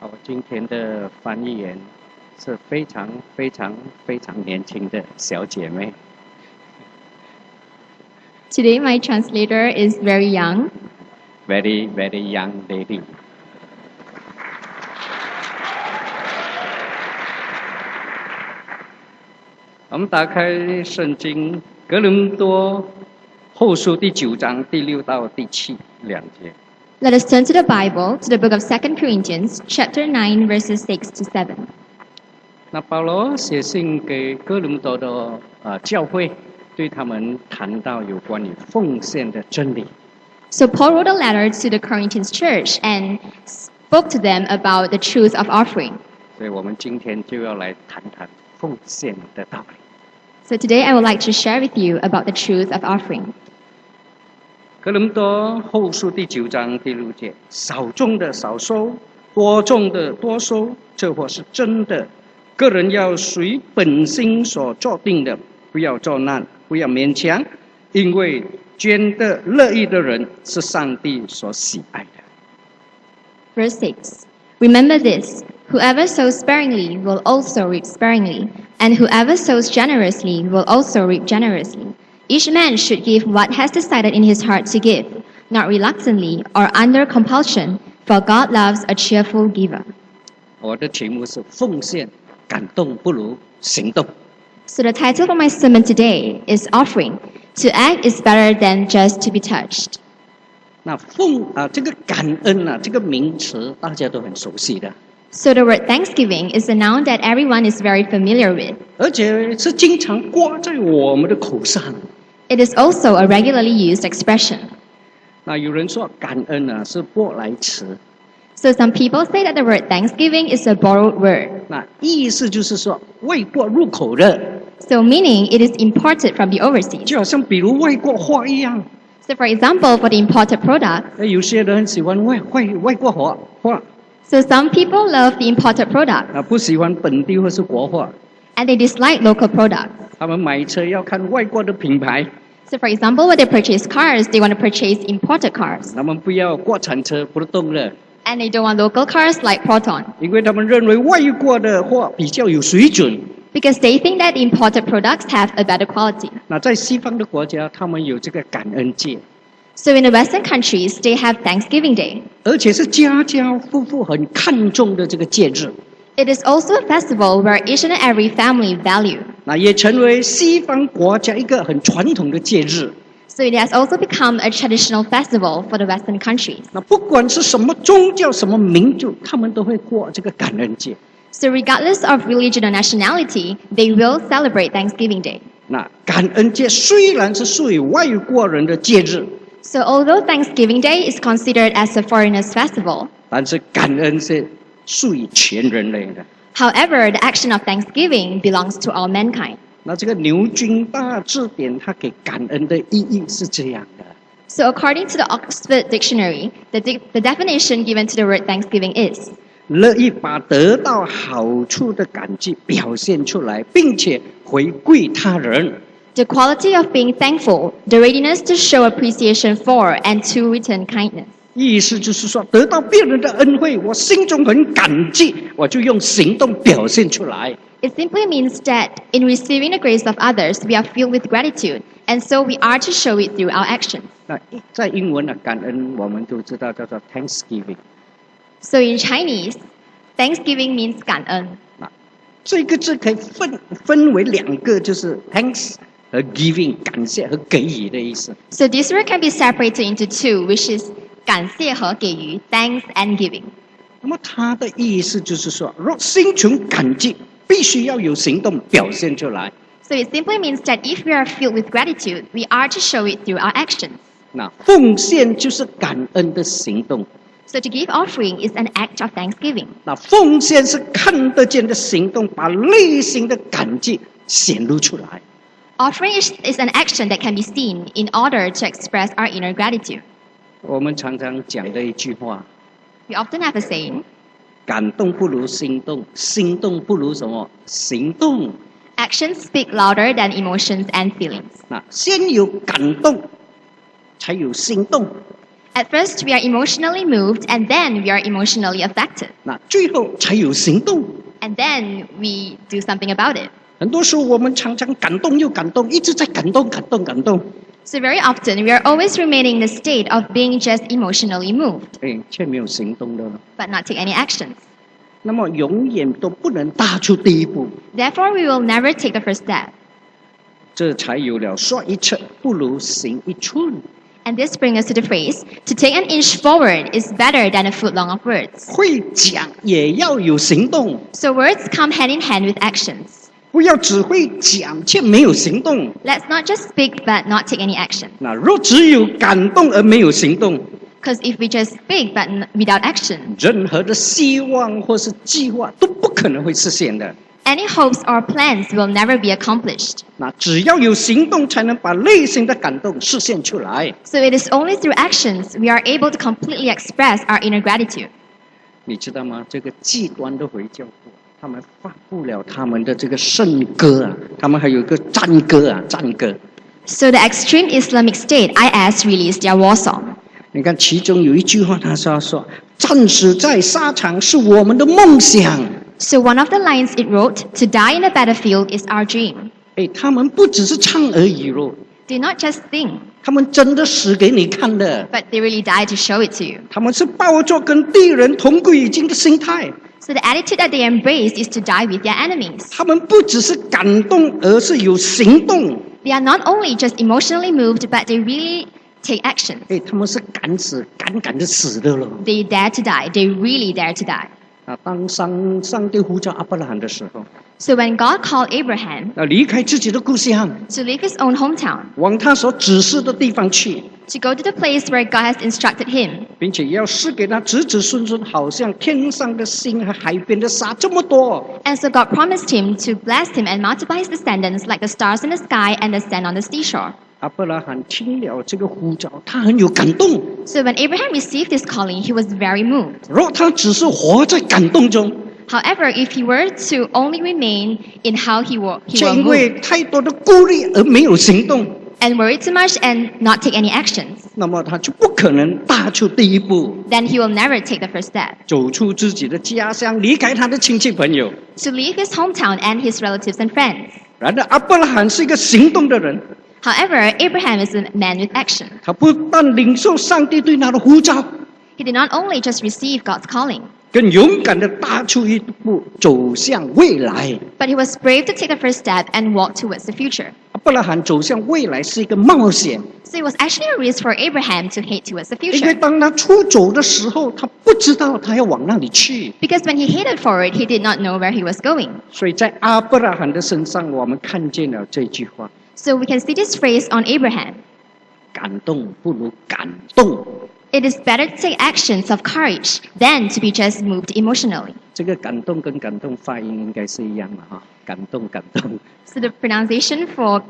我今天的翻译员是非常年轻的小姐妹。Today my translator is very young. Very young lady. 我们打开圣经哥林多后书第9章第6到第7两节。Let us turn to the Bible, to the book of 2 Corinthians, chapter 9, verses 6 to 7. 那保罗写信给哥林多的教会，对他们谈到有关于奉献的真理。So Paul wrote a letter to the Corinthians church and spoke to them about the truth of offering. 所以我们今天就要来谈谈奉献的道理。So today I would like to share with you about the truth of offering. 哥林多后书第9章第6节：少种的少收，多种的多收，这或是真的。个人要随本心所作定的，不要作难，不要勉强，因为捐的乐意的人是上帝所喜爱的。Verse 6. Remember this, whoever sows sparingly will also reap sparingly, and whoever sows generously will also reap generously. Each man should give what has decided in his heart to give, not reluctantly or under compulsion, for God loves a cheerful giver. 我的题目是奉献，感动不如行动。So the title of my sermon today is Offering. To act is better than just to be touched. 那这个感恩这个名词大家都很熟悉的。So the word thanksgiving is a noun that everyone is very familiar with. 而且是经常挂在我们的口上。It is also a regularly used expression. 那有人说感恩是舶来词。So some people say that the word thanksgiving is a borrowed word. 那意思就是说外国入口的。So meaning it is imported from the overseas. 就好像比如外国货一样。So for example, for the imported product. 有些人很喜欢外国货。So some people love the imported product. 不喜欢本地或是国货。And they dislike local products. 他们买车要看外国的品牌。So for example, when they purchase cars, they want to purchase imported cars. 他们不要国产车，不动的。And they don't want local cars like Proton. 因为他们认为外国的货比较有水准。Because they think that the imported products have a better quality. 那在西方的国家，他们有这个感恩节。So in the Western countries, they have Thanksgiving Day. 而且是家家户户很看重的这个节日。It is also a festival where each and every family value. 那也成为西方国家一个很传统的节日。So it has also become a traditional festival for the Western countries. 那不管是什么宗教、什么民族，他们都会过这个感恩节。So regardless of religion or nationality, they will celebrate Thanksgiving Day. 那感恩节虽然是属于外国人的节日。So although Thanksgiving Day is considered as a foreigner's festival, 但是感恩是属于全人类的。However, the action of Thanksgiving belongs to all mankind. 那这个牛津大字典，它给感恩的意义是这样的。So according to the Oxford Dictionary, the definition given to the word Thanksgiving is, 乐意把得到好处的感激表现出来，并且回馈他人。the quality of being thankful, the readiness to show appreciation for and to return kindness. 意思就是说，得到别人的恩惠，我心中很感激，我就用行动表现出来。It simply means that in receiving the grace of others, we are filled with gratitude, and so we are to show it through our actions. 那在英文感恩我们都知道叫做 Thanksgiving。 So in Chinese, Thanksgiving means 感恩。这个字可以分为两个，就是 thanks 和 giving， 感谢和给予的意思。So this word can be separated into two, which is 感谢和给予 thanks and giving. 那么它的意思就是说，若心存感激，必须要有行动表现出来。So it simply means that if we are filled with gratitude, we are to show it through our actions. 那奉献就是感恩的行动。So to give offering is an act of thanksgiving. 那奉献是看得见的行动，把内心的感激显露出来。Offering is an action that can be seen in order to express our inner gratitude. 我们常常讲的一句话， We often have a saying, 感动不如心动，心动不如什么？行动。 actions speak louder than emotions and feelings. 那先有感动，才有心动。At first, we are emotionally moved, and then we are emotionally affected. 那最后才有行动。And then we do something about it. 很多时候我们常常感动又感动，一直在感动。 So very often, we are always remaining in the state of being just emotionally moved, 却没有行动的了。 but not take any actions. 那么永远都不能踏出第一步， Therefore, we will never take the first step. 这才有了说一尺不如行一寸。 And this brings us to the phrase, to take an inch forward is better than a foot long of words. 会讲也要有行动， So words come hand in hand with actions. 不要只会讲却没有行动。 Let's not just speak but not take any action. 那若只有感动而没有行动， Because if we just speak but without action, 任何的希望或是计划都不可能会实现的。 any hopes or plans will never be accomplished. 那只要有行动，才能把内心的感动实现出来。 So it is only through actions we are able to completely express our inner gratitude. 你知道吗？这个极端的回教国，他们发布了他们的这个圣歌啊，他们还有一个战歌啊，战歌。 So the extreme Islamic State, IS, released their war song. 你看其中有一句话，他说：“战死在沙场是我们的梦想。” So one of the lines it wrote, to die in the battlefield is our dream. 他们不只是唱而已咯， They not just sing, 他们真的死给你看的。 but they really die to show it to you. 他们是抱着跟敌人同归于尽的心态， So the attitude that they embrace is to die with their enemies. 他们不只是感动，而是有行动。 They are not only just emotionally moved, but they really take action. 他们是敢死敢的死的了。 They dare to die. They really dare to die. 当上帝呼召亚伯拉罕的时候， So when God called Abraham 离开自己的故乡， to leave his own hometown, 往他所指示的地方去， to go to the place where God has instructed him, 并且要赐给他子子孙孙，好像天上的星和海边的沙这么多。 and so God promised him to bless him and multiply his descendants like the stars in the sky and the sand on the seashore. 亚伯拉罕听了这个呼召，他很有感动。 So when Abraham received this calling, he was very moved. 若他只是活在感动中， However, if he were to only remain in how he will 却因 move 为太多的顾虑而没有行动， and worry too much and not take any actions, 那么他就不可能踏出第一步， then he will never take the first step. 走出自己的家乡，离开他的亲戚朋友。 To leave his hometown and his relatives and friends. 然而，亚伯拉罕是一个行动的人， However, Abraham is a man with action. 他不但领受上帝对他的呼召， He did not only just receive God's calling, 更勇敢的踏出一步，走向未来。 but he was brave to take the first step and walk towards the future. 亚伯拉罕走向未来是一个冒险， So it was actually a risk for Abraham to head towards the 因为 future. 当他出走的时候，他不知道他要往那里去。 Because when he headed forward, he did not know where he was going. 所以在亚伯拉罕的身上，我们看见了这句话： So we can see this phrase on Abraham. 感动不如感动。 It is better to take actions of courage than to be just moved emotionally. 这个感动跟感动发音应该是一样的哈，感动。 So the pronunciation for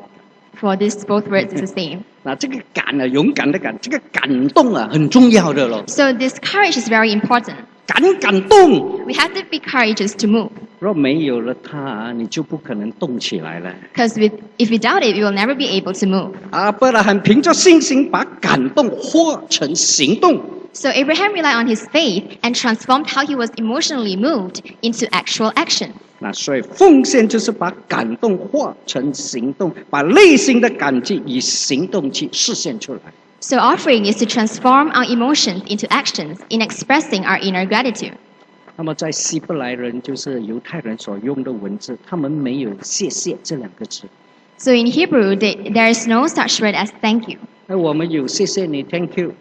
this both words is the same. 那这个感啊，勇敢的感，这个感动啊，很重要的咯。 So this courage is very important. 感动， We have to be courageous to move. 若没有了它，你就不可能动起来了。 Because if we doubt it, we will never be able to move. 亚伯拉罕凭着信心把感动化成行动。 So Abraham relied on his faith and transformed how he was emotionally moved into actual action. 那所以奉献就是把感动化成行动，把内心的感激以行动去实现出来。 So offering is to transform our emotions into actions in expressing our inner gratitude. 那么在希伯来人就是犹太人所用的文字，他们没有谢谢这两个字。 So in Hebrew, there is no such word as thank you. 那我们有谢谢你 ，Thank you，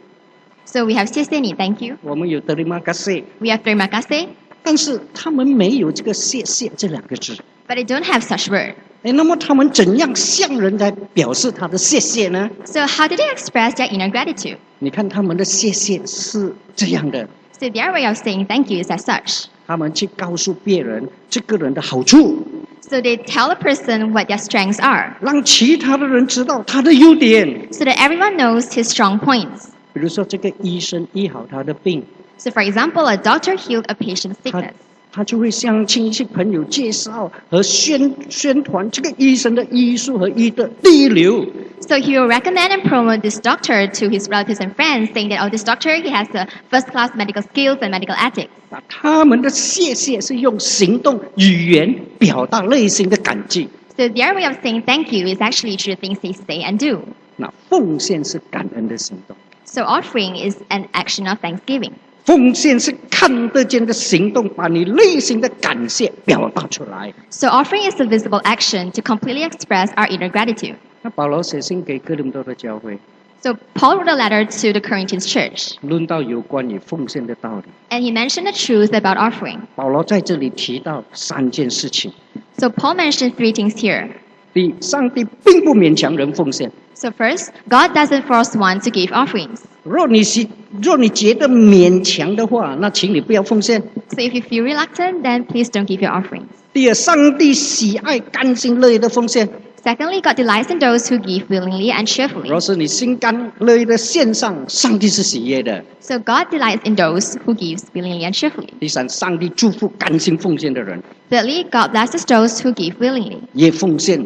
So we have 谢谢你 thank you. 我们有terima kasih， We have terima kasih, 但是他们没有这个谢谢这两个字。 but they don't have such word. 那么他们怎样向人来表示他的谢谢呢？ So how did they express their inner gratitude? 你看他们的谢谢是这样的， So their way of saying thank you is as such. 他们去告诉别人这个人的好处， So they tell a person what their strengths are, 让其他的人知道他的优点。 so that everyone knows his strong points. 比如说，这个医生医好他的病， So for example, a doctor healed a patient's sickness. 他就会向亲戚朋友介绍和宣传这个医生的医术和医德第一流。So he will recommend and promote this doctor to his relatives and friends, saying that, oh, this doctor, he has the first-class medical skills and medical ethics. 他们的谢谢是用行动语言表达内心的感激。So their way of saying thank you is actually through things they say and do. 那奉献是感恩的行动。So offering is an action of thanksgiving. 奉献是看得见的行动，把你内心的感谢表达出来。So offering is a visible action to completely express our inner gratitude. 那保罗写信给哥林多的教会， So Paul wrote a letter to the Corinthians church, 论到有关于奉献的道理。 and he mentioned the truth about offering. 保罗在这里提到3件事情。 So Paul mentioned 3 things here. 第一，上帝并不勉强人奉献。 So first, God doesn't force one to give offerings. 若你觉得勉强的话，那请你不要奉献。 So if you feel reluctant, then please don't give your offerings. 第二，上帝喜爱甘心乐意的奉献。 Secondly, God delights in those who give willingly and cheerfully. 若是你心甘乐意的献上，上帝是喜悦的。 So God delights in those who give willingly and cheerfully. 第三，上帝祝福甘心奉献的人， Thirdly, God blesses those who give willingly. 越奉献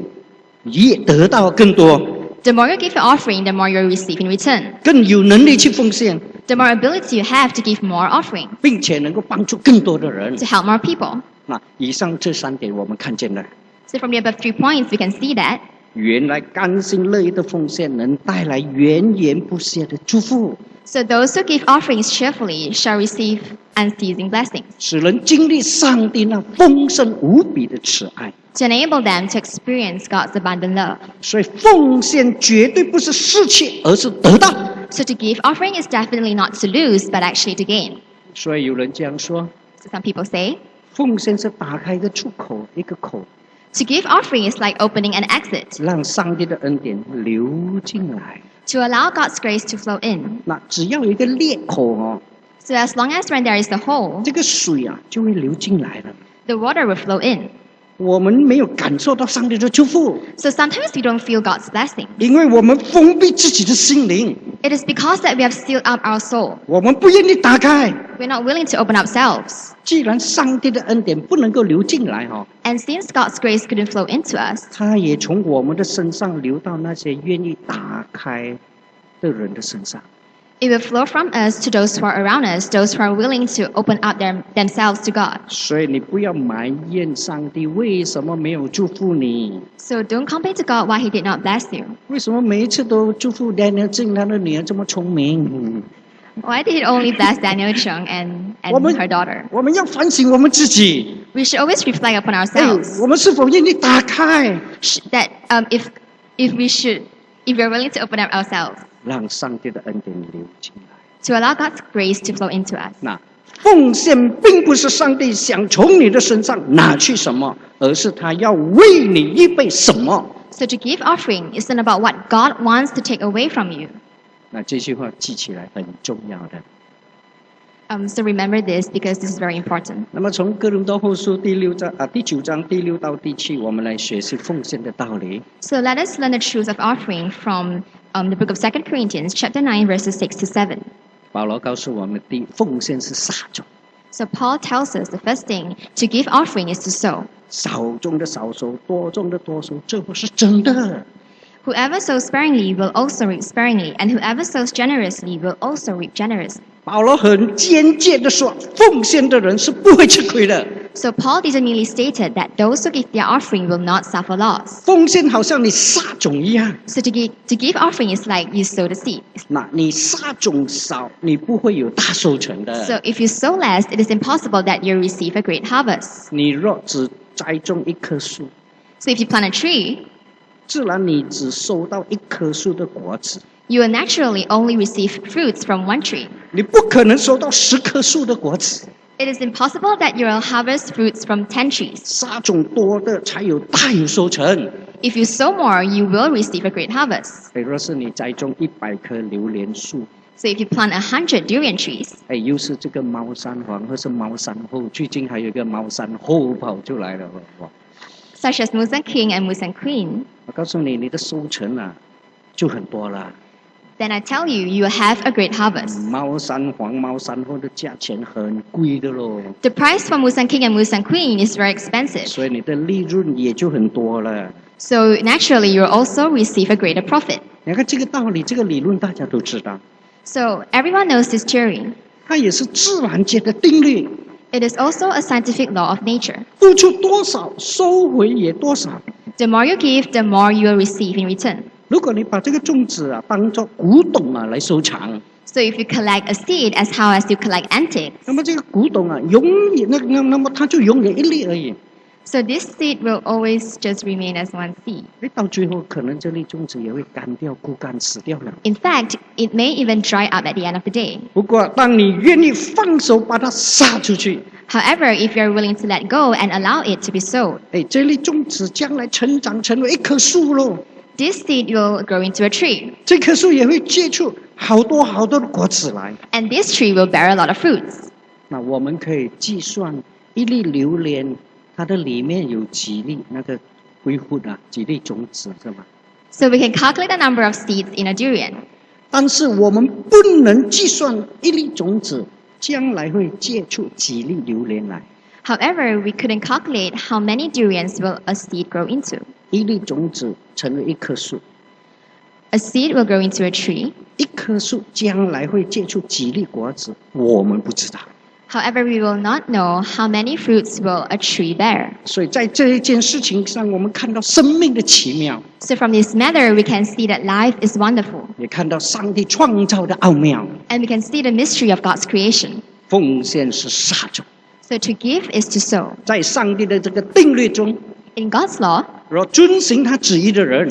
越得到更多， The more you give your offering, the more you receive in return. 更有能力去奉献， The more ability you have to give more offering, 并且能够帮助更多的人。 to help more people. 那以上这3点我们看见了， So from the above 3 points, we can see that 原来甘心乐意的奉献能带来源源不歇的祝福， so those who give offerings cheerfully shall receive unceasing blessings, 使人经历上帝那丰盛无比的慈爱。 to enable them to experience God's abundant love. 所以奉献绝对不是失去，而是得到。 So to give offering is definitely not to lose, but actually to gain. 所以有人这样说， So some people say, 奉献是打开一个出口，一个口， to give offering is like opening an exit, 让上帝的恩典流进来。 to allow God's grace to flow in. 那只要有一个裂口哦， So as long as when there is the hole, 这个水啊就会流进来了。 the water will flow in. 我们没有感受到上帝的祝福， So sometimes we don't feel God's blessing. 因为我们封闭自己的心灵， It is because that we have sealed up our soul. 我们不愿意打开。 We're not willing to open ourselves. 既然上帝的恩典不能够流进来哈， And since God's grace couldn't flow into us, 它也从我们的身上流到那些愿意打开的人的身上。 it will flow from us to those who are around us, those who are willing to open up themselves to God. 所以你不要埋怨上帝为什么没有祝福你， So don't complain to God why He did not bless you. 为什么每一次都祝福 Daniel 正他的女儿这么聪明？ Why did He only bless Daniel Chung and her daughter? 我们要反省我们自己， We should always reflect upon 哎 ourselves. 我们是否愿意打开， That if we're willing to open up ourselves 让上帝的恩典流进来？ to allow God's grace to flow into us. 那奉献并不是上帝想从你的身上拿去什么，而是他要为你预备什么。 So to give offering isn't about what God wants to take away from you. 那这句话记起来很重要的。 So remember this because this is very important. 那么从哥林多后书第9章第6到第7，我们来学习奉献的道理。 So let us learn the truth of offering from the book of 2 Corinthians, chapter 9, verses 6 to 7. 保罗告诉我们，第一，奉献是撒种， So Paul tells us the first thing to give offering is to sow. 少种的少收，多种的多收，这话是真的。 Whoever sows sparingly will also reap sparingly, and whoever sows generously will also reap generously. 保罗很坚决的说，奉献的人是不会吃亏的。 So Paul determinedly stated that those who give their offering will not suffer loss. 奉献好像你撒种一样， So to give offering is like you sow the seed. 那你撒种少，你不会有大收成的。 So if you sow less, it is impossible that you'll receive a great harvest. 你若只栽种一棵树， So if you plant a tree, 自然你只收到一棵树的果子， you will naturally only receive fruits from one tree. 你不可能收到10棵树的果子。 It is impossible that you will harvest fruits from 10 trees. 撒种多的才有大有收成。 If you sow more, you will receive a great harvest. 若是你栽种100棵榴莲树， So if you plant 100 durian trees, 又是这个猫山王或是猫山后，最近还有一个猫山后跑出来了。哇 such as Musang King and Musang Queen, 我告诉你，你的收成啊就很多了。then I tell you, you will have a great harvest. 猫山黄猫山货的价钱很贵的咯， The price for Musang King and Musang Queen is very expensive. 所以你的利润也就很多了。 So naturally, you will also receive a greater profit. 你看这个道理，这个理论大家都知道， So everyone knows this theory. 它也是自然界的定律， It is also a scientific law of nature. 付出多少，收回也多少。 The more you give, the more you will receive in return. 如果你把这个种子当作古董来收藏， So if you collect a seed as how as you collect antiques, 那么这个古董永远那么它就永远一粒而已。 so this seed will always just remain as one seed. 到最后可能这粒种子也会干掉、枯干、死掉了。 In fact, it may even dry up at the end of the day. 不过，当你愿意放手把它撒出去， However, if you're willing to let go and allow it to be sowed, 这粒种子将来成长成为一棵树喽。 this seed will grow into a tree. 这棵树也会结出好多好多的果子来。 And this tree will bear a lot of fruits. 那我们可以计算一粒榴莲，它的里面有几粒那个恢复几粒种子是吗？ So we can calculate the number of seeds in a durian. 但是我们不能计算一粒种子将来会结出几粒榴莲来。 However, we couldn't calculate how many durians will a seed grow into. 一粒种子成为一棵树， A seed will grow into a tree. 一棵树将来会结出几粒果子，我们不知道。 However, we will not know how many fruits will a tree bear. 所以在这一件事情上，我们看到生命的奇妙， So from this matter, we can see that life is wonderful. 也看到上帝创造的奥妙。 And we can see the mystery of God's creation. 奉献是撒种， So to give is to sow. 在上帝的这个定律中， In God's law, 若遵行他旨意的人，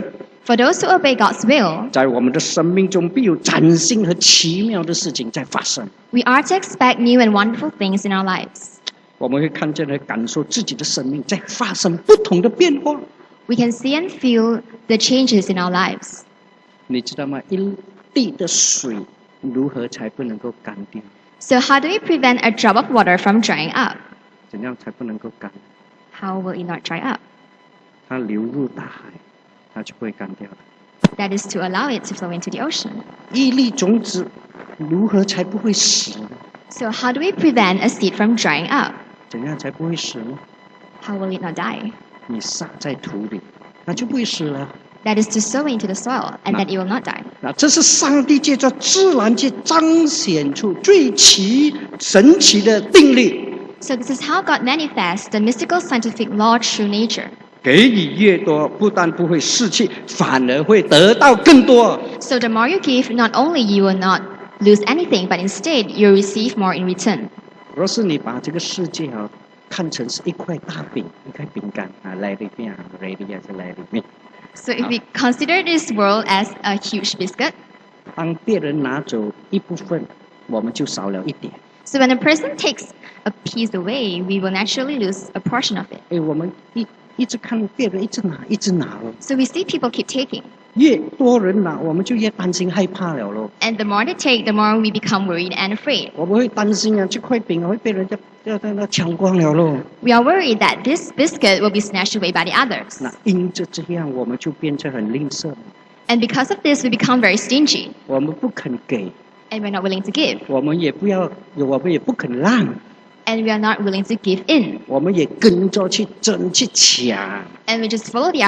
for those who obey God's will, 在我们的生命中必有崭新和奇妙的事情在发生。 we are to expect new and wonderful things in our lives. 我们会看见和感受自己的生命在发生不同的变化。 We can see and feel the changes in our lives. 你知道吗？一滴的水如何才不能够干掉？ So how do we prevent a drop of water from drying up? 怎样才不能够干？ How will it not dry up? 它流入大海，它就不会干掉的。 That is to allow it to flow into the ocean. 一粒种子如何才不会死呢？ So how do we prevent a seed from drying up? 怎样才不会死呢？ How will it not die? 你撒在土里，它就不会死了。 That is to sow into the soil, and that it will not die. 那这是上帝借着自然界彰显出最神奇的定律。 So this is how God manifests the mystical scientific law through nature. 给予越多，不但不会失去，反而会得到更多。 So the more you give, not only you will not lose anything, but instead you'll receive more in return. 若是你把这个世界看成是一块大饼，一块饼干来里面，来里面是来里面。 So if we consider this world as a huge biscuit, 当别人拿走一部分，我们就少了一点。 so when a person takes a piece away, we will naturally lose a portion of it. 我们一直看别人一直拿了， So we see people keep taking. 越多人拿，我们就越担心害怕了咯。 And the more they take, the more we become worried and afraid. 我们会担心这块饼会被人家要抢光了咯。 We are worried that this biscuit will be snatched away by the others. 那因着这样，我们就变成很吝啬， And because of this, we become very stingy. 我们不肯给， And we're not willing to give. 我们也不肯让， And we are not willing to give in. 我们也跟着去争去抢。 And we just follow the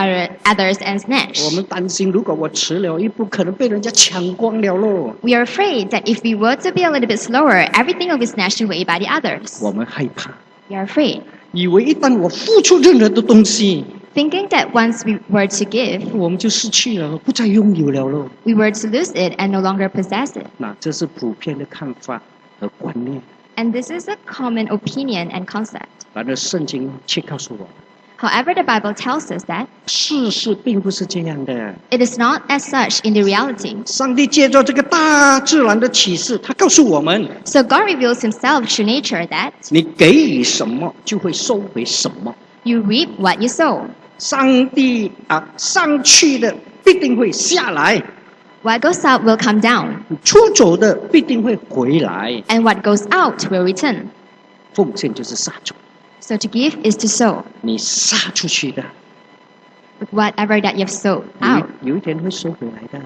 others and 我 snatch. 们担心，如果我迟了一步，可能被人家抢光了咯。 We are afraid that if we were to be a little bit slower, everything will be snatched away by the others. 我们害怕， We are afraid, 以为一旦我付出任何的东西， thinking that once we were to give, 我们就失去了，不再拥有了咯。 we were to lose it and no longer possess it. 那这是普遍的看法和观念。 And this is a common opinion and concept. 然而圣经却告诉我， However, the Bible tells us that 事实并不是这样的。 it is not as such in the reality. 上帝借着这个大自然的启示，他告诉我们： So God reveals himself through nature that 你给予什么，就会收回什么。 you reap what you sow. 上帝上去的必定会下来， What goes up will come down, 出走的必定会回来。 and what goes out will return. 奉献就是撒种， So to give is to sow. 你撒出去的， Whatever that you've sowed out, 有一天会收回来的。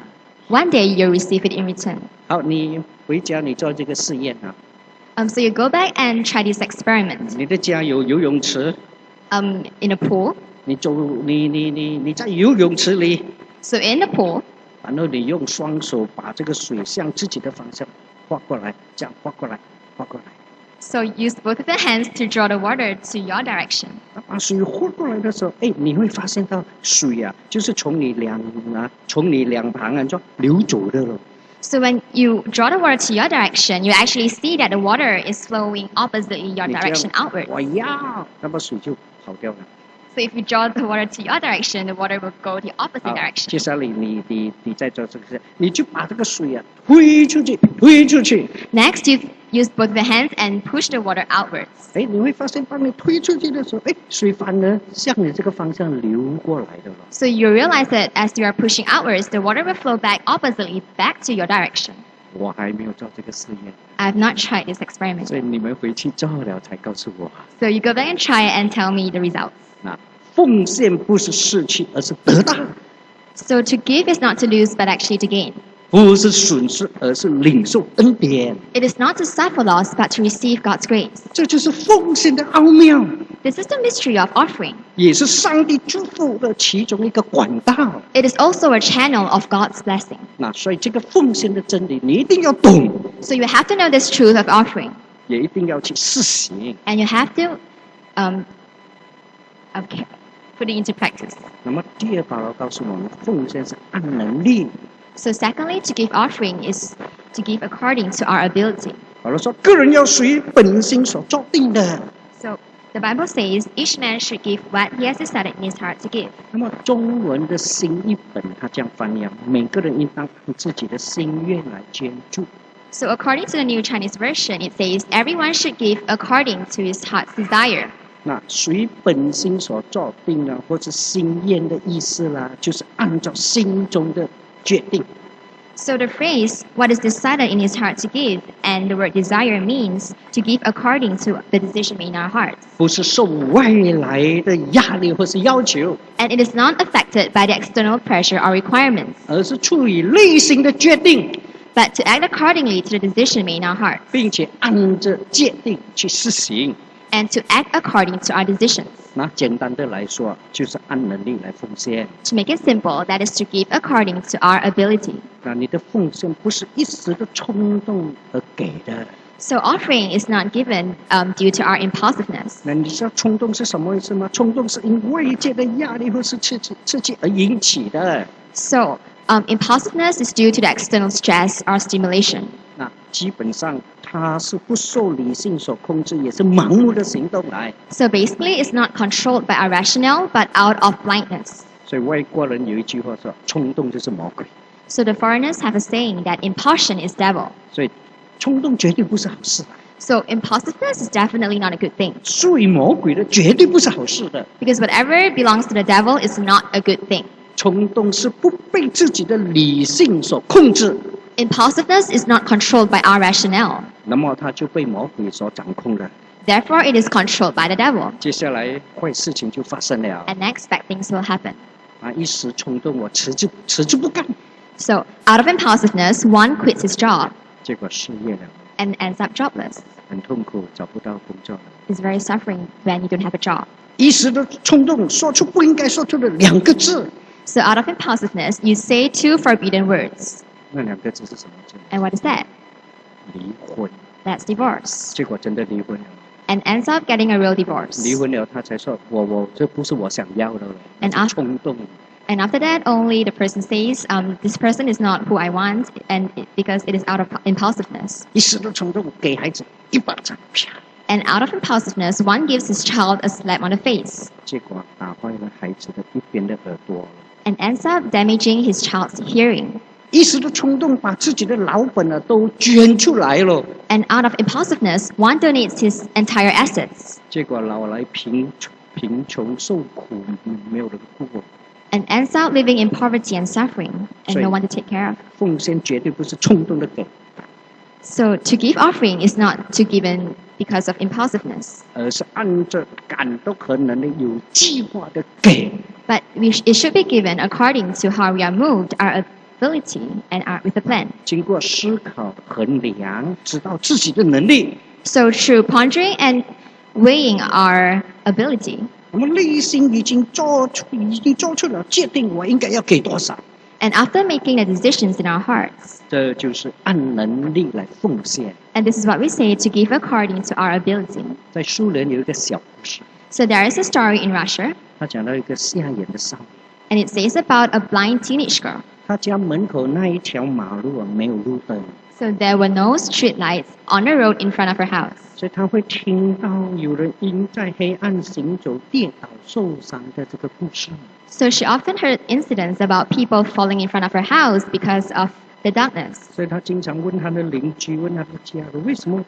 one day you'll receive it in return. 好，你回家你做这个试验啊。So you go back and try this experiment. 你的家有游泳池， In a pool. 你在游泳池里， So in the pool, 然后你用双手把这个水向自己的方向划过来，这样划过来，划过来。 so use both of your hands to draw the water to your direction. 把水划过来的时候，哎，你会发现到水啊，就是从你两旁啊，就流走的了。 So when you draw the water to your direction, you actually see that the water is flowing oppositely your 你这样 direction outward. 我要，那么水就跑掉了。 So if you draw the water to your direction, the water will go the opposite 好， direction. 接下来你在做这个事，你就把这个水啊推出去，推出去。 Next, you use both of your hands and push the water outwards. 哎，你会发现，当你推出去的时候，哎，水反而向你这个方向流过来的了。 So you realize that as you are pushing outwards, the water will flow back oppositely back to your direction. 我还没有做这个试验， I have not tried this experiment. 所以你们回去做了才告诉我。 So you go back and try it and tell me the results. 那奉献不是失去，而是得到； So to give is not to lose, but actually to gain. 不是损失，而是领受恩典。 It is not to suffer loss, but to receive God's grace. 这就是奉献的奥妙， This is the mystery of offering. 也是上帝祝福的其中一个管道。 It is also a channel of God's blessing. 那所以这个奉献的真理，你一定要懂， So you have to know this truth of offering, 也一定要去实行。 and you have to okay, put it into practice. 那么第二，保罗告诉我们，奉献是按能力。 So secondly, to give offering is to give according to our ability. 保罗说，个人要随本心所做定的。 So the Bible says each man should give what he has decided in his heart to give. 那么中文的新译本，它这样翻译：每个人应当按自己的心愿来捐助。 So according to the New Chinese Version, it says everyone should give according to his heart's desire. 那随本心所做定啊，或是心愿的意思啦，就是按照心中的决定。 So the phrase, what is decided in his heart to give, and the word desire means to give according to the decision made in our hearts. 不是受外来的压力或是要求， And it is not affected by the external pressure or requirements, 而是出于内心的决定， but to act accordingly to the decision made in our hearts, 并且按着决定去实行。 and to act according to our decisions. 那简单的来说，就是按能力来奉献。 To make it simple, that is to give according to our ability. 那你的奉献不是一时的冲动而给的。 So offering is not given due to our impulsiveness. 那你知道冲动是什么意思吗？冲动是因外界的压力或是刺激而引起的。 So impulsiveness is due to the external stress or stimulation. 那基本上它是不受理性所控制，也是盲目的行动来。 So basically, it's not controlled by our rationale, but out of blindness. 所以外国人有一句话说：“冲动就是魔鬼。 So the foreigners have a saying that impulsion is devil. ”所以冲动绝对不是好事的， So impulsiveness is definitely not a good thing, 属于魔鬼的绝对不是好事的。 because whatever belongs to the devil is not a good thing. 冲动是不被自己的理性所控制， Impulsiveness is not controlled by our rationale. 那么它就被魔鬼所掌控了。 Therefore, it is controlled by the devil. 接下来坏事情就发生了 And next, bad things will happen. 啊！一时冲动，我辞职不干， So, out of impulsiveness, one quits his job 结果失业了， and ends up jobless. 很痛苦，找不到工作了。 It's very suffering when you don't have a job. 一时的冲动，说出不应该说出的两个字， So, out of impulsiveness, you say two forbidden words. 那两个字是什么字？ And what is that? 离婚。 That's divorce. 结果真的离婚了， And ends up getting a real divorce. 离婚了，他才说我这不是我想要的了， And 那是冲动。 And after that, only the person says, this person is not who I want, and because it is out of impulsiveness. 一时的冲动，给孩子一巴掌，啪， And out of impulsiveness, one gives his child a slap on the face 结果打坏了孩子的一边的耳朵。 and ends up damaging his child's hearing. 一时的冲动，把自己的老本呢都捐出来了， And out of impulsiveness, one donates his entire assets 结果老来贫穷受苦，没有人顾。 and ends up living in poverty and suffering and no one to take care of. 奉献绝对不是冲动的给， So to give offering is not to give in because of impulsiveness, 而是按照感动和能力有计划的给。 but it should be given according to how we are moved ability and with a plan. 经过思考衡量，知道自己的能力， So through pondering and weighing our ability, 我们内心已经做出了决定，我应该要给多少。 and after making the decisions in our hearts, 这就是按能力来奉献。 and this is what we say to give according to our ability. 在苏联有一个小故事， So there is a story in Russia, 他讲到一个瞎眼的少年， and it says about a blind teenage girl. 他家门口那一条马路没有路灯， So there were no street lights on the road in front of her house. 所以他会听到有人因在黑暗行走跌倒受伤的这个故事。 So she often heard incidents about people falling in front of her house because of the darkness. 所以他经常问他的邻居，问他的家人，为什么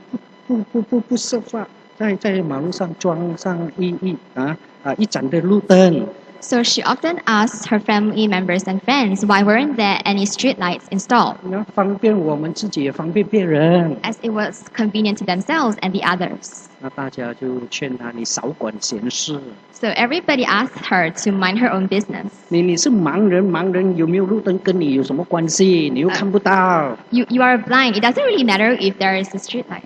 不设法在马路上装上一盏的路灯？ So she often asked her family members and friends why weren't there any street lights installed, 那方便我们自己，也方便别人。 as it was convenient to themselves and the others. 那大家就劝他，你少管闲事。 So everybody asked her to mind her own business. 你是盲人有没有路灯跟你有什么关系？你又看不到。 You are blind. It doesn't really matter if there is a street light.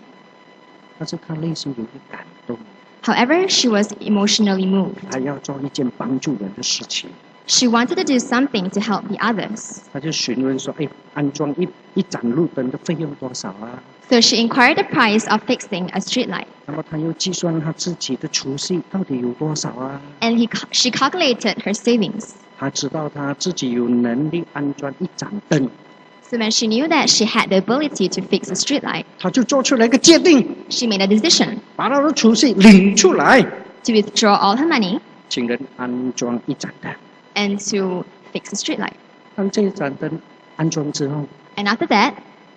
但是他内心有一个感动， However, she was emotionally moved. 他要做一件帮助人的事情。 She wanted to do something to help the others. 他就询问说：“哎，安装一盏路灯的费用多少啊？” So she inquired the price of fixing a street light. 那么他又计算他自己的储蓄到底有多少啊？ And she calculated her savings. 他知道他自己有能力安装一盏灯， So when she knew that she had the ability to fix a street light, 他就做出了一个决定， she made a decision 把他的储蓄领出来， to withdraw all her money 请人安装一盏灯。 and to fix a street light. 当这一盏灯安装之后， And after that,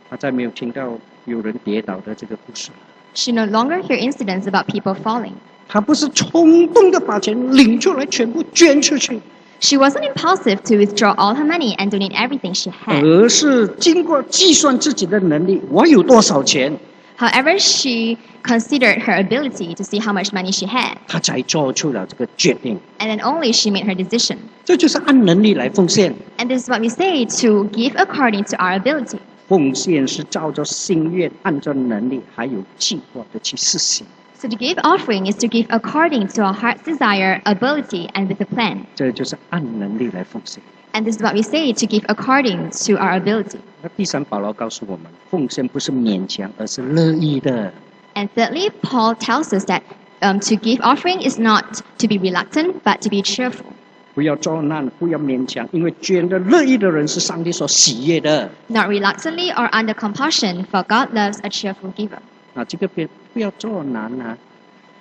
他再没有听到有人跌倒的这个故事。 she no longer heard incidents about people falling. 他不是冲动的把钱领出来，全部捐出去， She wasn't impulsive to withdraw all her money and donate everything she had. 而是经过计算自己的能力，我有多少钱， However, she considered her ability to see how much money she had. 他才做出了这个决定。 And then only she made her decision. 这就是按能力来奉献。 And this is what we say to give according to our ability. 奉献是照着心愿，按照能力还有计划的去实行。 So to give offering is to give according to our heart's desire, ability, and with a plan. 这就是按能力来奉献。 And this is what we say to give according to our ability. 那第三，保罗告诉我们，奉献不是勉强，而是乐意的。 And thirdly, Paul tells us that to give offering is not to be reluctant, but to be cheerful. 不要作难，不要勉强，因为捐的乐意的人是上帝所喜悦的。 Not reluctantly or under compulsion, for God loves a cheerful giver. 啊，这个不要作难啊，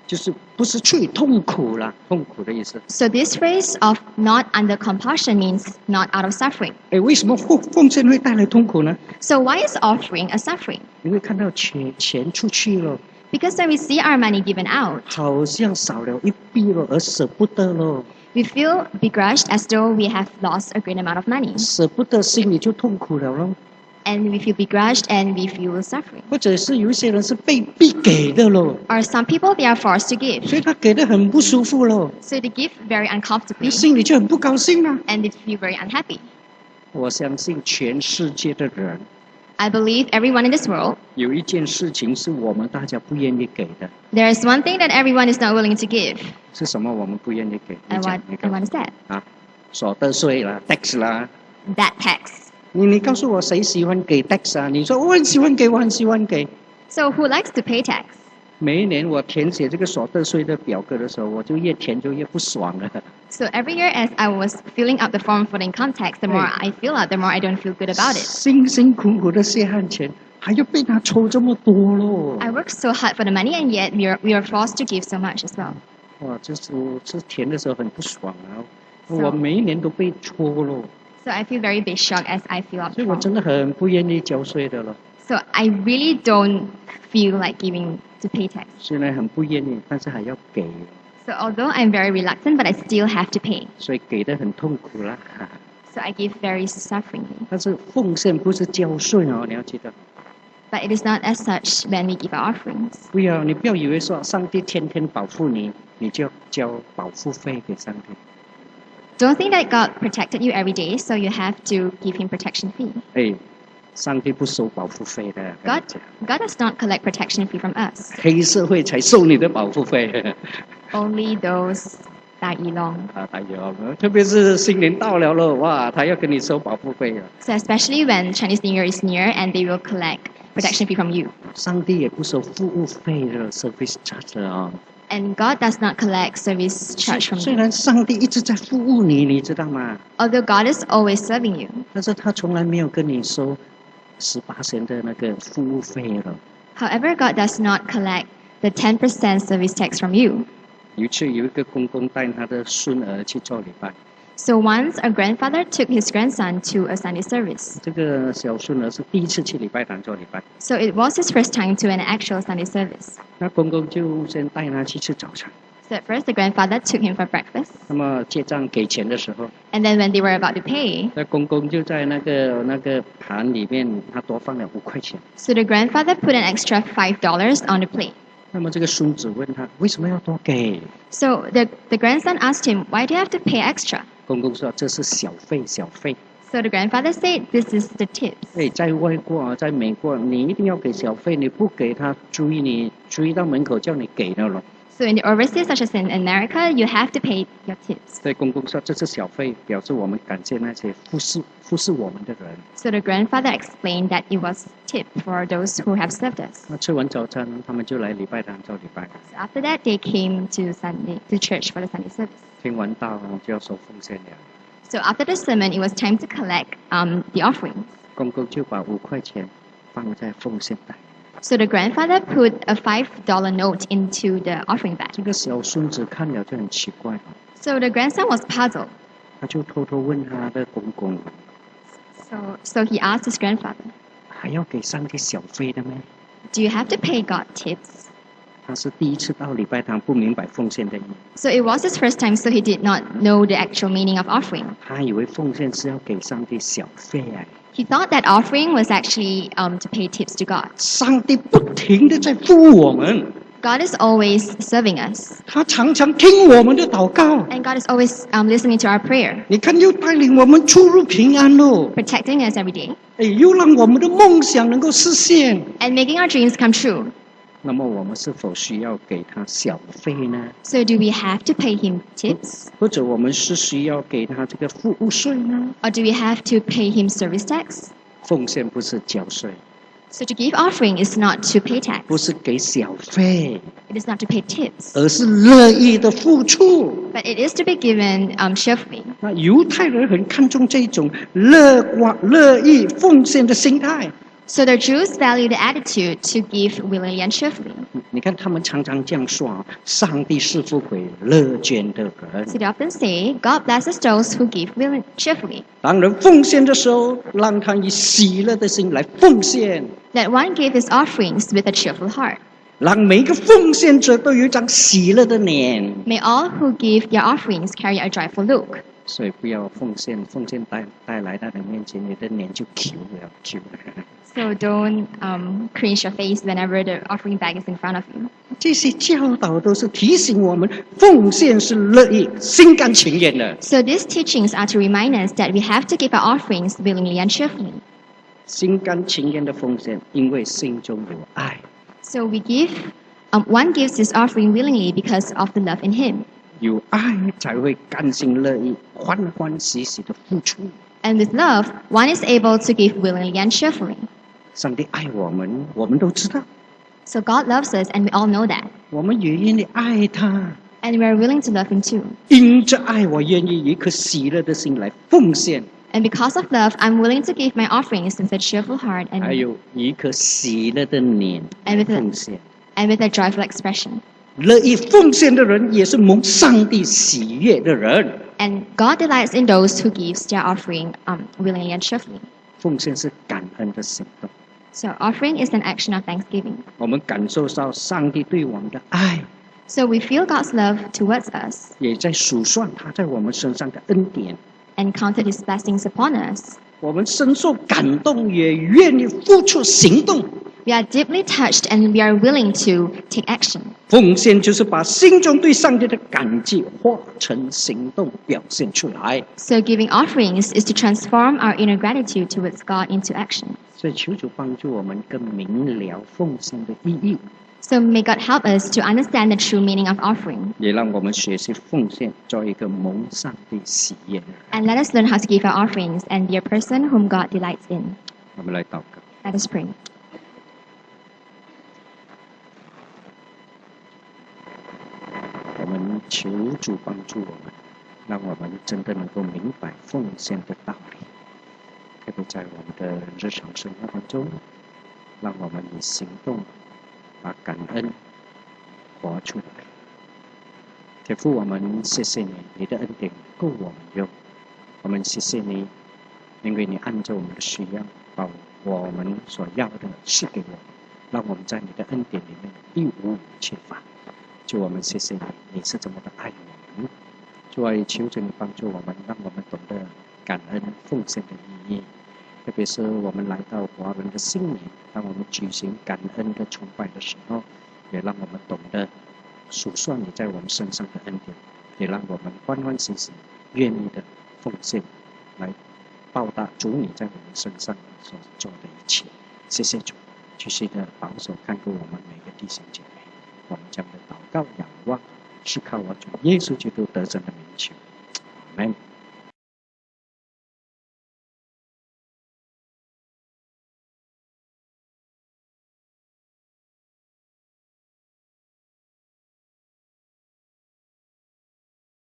就是不是去痛苦啦，痛苦的意思。 So this phrase of not under compulsion means not out of suffering. 哎，为什么奉献会带来痛苦呢？ So why is offering a suffering? 你会看到钱出去了， Because when we see our money given out, 好像少了一笔了，而舍不得了， we feel begrudged as though we have lost a great amount of money. 舍不得，心里就痛苦了咯。 And we feel begrudged and we feel suffering. 或者是有一些人是被逼给的咯， Or some people, they are forced to give. 所以他给的很不舒服咯， So they give very 你 uncomfortably 心里就很不高兴啦。 and they feel very unhappy. 我相信全世界的人 I believe everyone in this world, 有一件事情是我们大家不愿意给的， there is one thing that everyone is not willing to give. 是什么？我们不愿意给？你 And 讲 what, 你告 and 诉 what is that? 我啊，所得税啦，tax 啦。 That tax. 你告诉我谁喜欢给 tax 啊？你说我很喜欢给，我很喜欢给。 So who likes to pay tax? 每一年我填写这个所得税的表格的时候，我就越填就越不爽了。 So every year as I was filling out the form for the income tax, the more I fill out, the more I don't feel good about it. 辛辛苦苦的血汗钱，还要被他抽这么多咯。 I worked so hard for the money and yet we are forced to give so much as well. 哇，这填的时候很不爽啊！ So- 我每一年都被戳咯， So I feel very big shock as I fill out 所 the 以我 form. 真的很不愿意交税的了。 So I really don't feel like giving to pay tax. 虽然很不愿意，但是还要给， So although I'm very reluctant, but I still have to pay. 所以给的很痛苦啦。 So I give very sufferingly. 但是奉献不是交税哦，你要记得， But it is not as such when we give our offerings. 你不要以为说上帝天天保护你，你就要交保护费给上帝。Don't think that God protected you every day, so you have to give him protection fee. 哎，上帝不收保护费的。 God does not collect protection fee from us. 黑社会才收你的保护费。 Only those that belong. 大有，特别是新年到了了，哇，他要跟你收保护费了。 So especially when Chinese New Year is near and they will collect protection fee from you. 上帝也不收服务费的 service charge 的啊。 And God does not collect service charge from 虽 you. 然上帝一直在服务你，你知道吗？ Although God is always serving you. 但是他从来没有跟你收18%的那个服务费了。 However, God does not collect the 10% service tax from you. 有一次有一个公公带他的孙儿去做礼拜， So once a grandfather took his grandson to a Sunday service. 这个小孙儿是第一次去礼拜堂做礼拜， So it was his first time to an actual Sunday service. 那公公就先带他去吃早餐。 So at first the grandfather took him for breakfast. 那么结账给钱的时候， And then when they were about to pay, 那公公就在那个盘里面，他多放了5块钱。 so the grandfather put an extra $5 on the plate. 那么这个孙子问他为什么要多给？ So the grandson asked him, why do you have to pay extra? 公公说这是小费，小费。 So the grandfather said, this is the tips. 哎，在外国啊，在美国，你一定要给小费，你不给他追到门口叫你给的了。 So in the overseas, such as in America, you have to pay your tips. 所以公公说这是小费，表示我们感谢那些服侍我们的人。 So the grandfather explained that it was tip for those who have served us. 那吃完早餐，他们就来礼拜堂做礼拜。 So after that, they came to church for the Sunday service. 听完道就要收奉献了， So after the sermon, it was time to collect the offerings. 公公就把5块钱放在奉献袋。 So the grandfather put a $5 note into the offering bag. 这个小孙子看了就很奇怪， So the grandson was puzzled. 他就偷偷问他的公公， So he asked his grandfather, 还要给上帝小费的吗？ do you have to pay God tips? 他是第一次到礼拜堂，不明白奉献的意义， So it was his first time, so he did not know the actual meaning of offering. 他以为奉献是要给上帝小费啊。 He thought that offering was actually to pay tips to God. 上帝不停的在服务我们， God is always serving us, 他常常听我们的祷告。 and God is always listening to our prayer, 你看，又带领我们出入平安喽， protecting us every day, 哎，又让我们的梦想能够实现。 and making our dreams come true. 那么我们是否需要给他小费呢？ So do we have to pay him tips? 或者我们是需要给他这个服务税呢？ Or do we have to pay him service tax? 奉献不是缴税， So to give offering is not to pay tax. 不是给小费， It is not to pay tips, 而是乐意的付出。 but it is to be given cheerfully. 那犹太人很看重这种乐意奉献的心态。 So the Jews value the attitude to give willingly and cheerfully. 你看，他们常常这样说啊：上帝是福给乐捐的人。 So they often say, God blesses those who give cheerfully. 当人奉献的时候，让他以喜乐的心来奉献， That one give his offerings with a cheerful heart. 让每一个奉献者都有一张喜乐的脸。 May all who give their offerings carry a joyful look. 所以不要奉献带来他的面前，你的脸就 Q 了 Q 了。 So don't cringe your face whenever the offering bag is in front of you. 这些教导都是提醒我们，奉献是乐意、心甘情愿的。 So these teachings are to remind us that we have to give our offerings willingly and cheerfully. 心甘情愿的奉献，因为心中有爱。 So we give, one gives his offering willingly because of the love in him. 有爱才会甘心乐意、欢欢喜喜的付出。 And with love, one is able to give willingly and cheerfully. 上帝爱我们，我们都知道， So God loves us, and we all know that. 我们也愿意爱他。 And we are willing to love him too. 因着爱，我愿意以一颗喜乐的心来奉献， And because of love, I'm willing to give my offerings with a cheerful heart 还 and 有以一颗喜乐的脸来 with 奉献。 a joyful expression. 乐意奉献的人，也是蒙上帝喜悦的人。 And God delights in those who gives their offering willingly and cheerfully. 奉献是感恩的行动， So offering is an action of thanksgiving. 我们感受到上帝对我们的爱， So we feel God's love towards us 也在数算他在我们身上的恩典。 and counted his blessings upon us. 我们深受感动，也愿意付出行动， We are deeply touched and we are willing to take action. 奉献就是把心中对上帝的感激化成行动表现出来。So giving offerings is to transform our inner gratitude towards God into action. 所以求主帮助我们更明了奉献的意义， So may God help us to understand the true meaning of offering. 也让我们学习奉献，做一个蒙上帝喜悦的人。 And let us learn how to give our offerings and be a person whom God delights in. 我们来祷告。 Let us pray. 我们求主帮助我们，让我们真的能够明白奉献的道理，特别在我们的日常生活当中，让我们以行动把感恩活出来。天父，我们谢谢你，你的恩典够我们用。我们谢谢你，因为你按照我们的需要，把我们所要的赐给我们，让我们在你的恩典里面一无缺乏。主，我们谢谢你，你是这么的爱我们。主啊，也求着你帮助我们，让我们懂得感恩奉献的意义。特别是我们来到华人的新年，当我们举行感恩的崇拜的时候，也让我们懂得数算你在我们身上的恩典，也让我们欢欢喜喜、愿意的奉献，来报答主你在我们身上所做的一切。谢谢主，继续的保守看顾我们每个弟兄姐妹。我们将的祷告仰望，是靠我主耶稣基督得胜的名求，阿门。